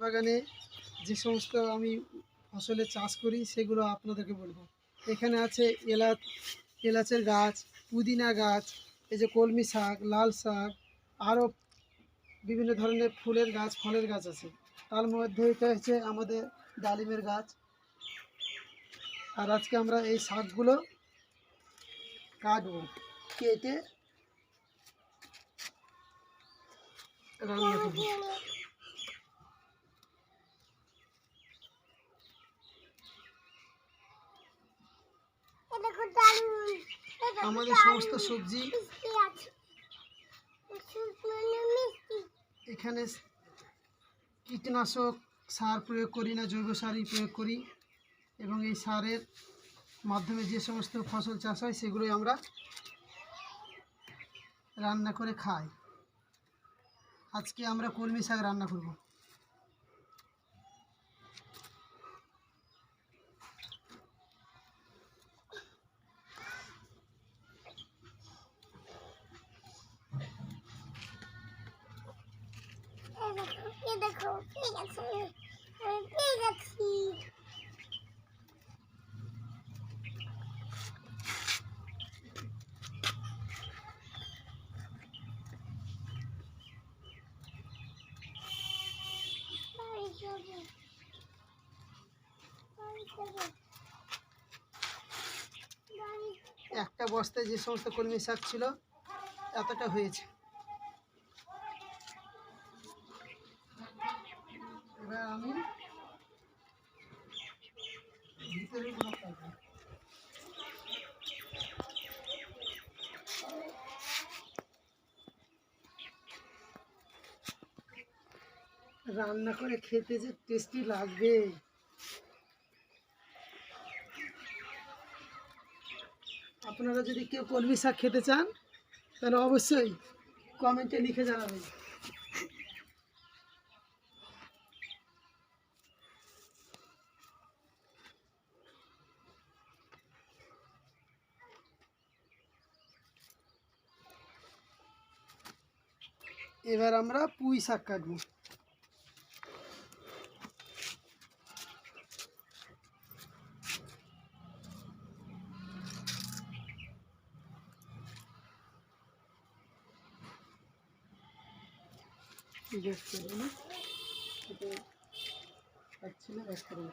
বাগানে যে সমস্ত আমি ফসলের চাষ করি সেগুলো আপনাদেরকে বলবো। এখানে আছে এলাচের গাছ, পুদিনা গাছ, এই যে কলমি শাক, লাল শাক, আরও বিভিন্ন ধরনের ফুলের গাছ, ফলের গাছ আছে। তার মধ্যে এটা হচ্ছে আমাদের ডালিমের গাছ। আর আজকে আমরা এই শাকগুলো কাটবো, কেটে রান্না করবো। আমাদের সমস্ত সবজি এখানে কীটনাশক সার প্রয়োগ করি না, জৈব সারই প্রয়োগ করি, এবং এই সারের মাধ্যমে যে সমস্ত ফসল চাষ হয় সেগুলোই আমরা রান্না করে খাই। আজকে আমরা কলমি শাক রান্না করব। দেখো ঠিক আছে, ঠিক আছে। একটা বস্তায় যে সমস্ত কলমি শাক ছিল এতটা হয়েছে। এবার আমি ভিতরে রান্না করে খেতে যে টেস্টি লাগবে। আপনারা যদি কেউ কলমি শাক খেতে চান তাহলে অবশ্যই কমেন্টে লিখে জানাবেন। এবার আমরা পুঁই শাক কাটবো। ব্যস্ত না, পাচ্ছি না, ব্যস্ত না।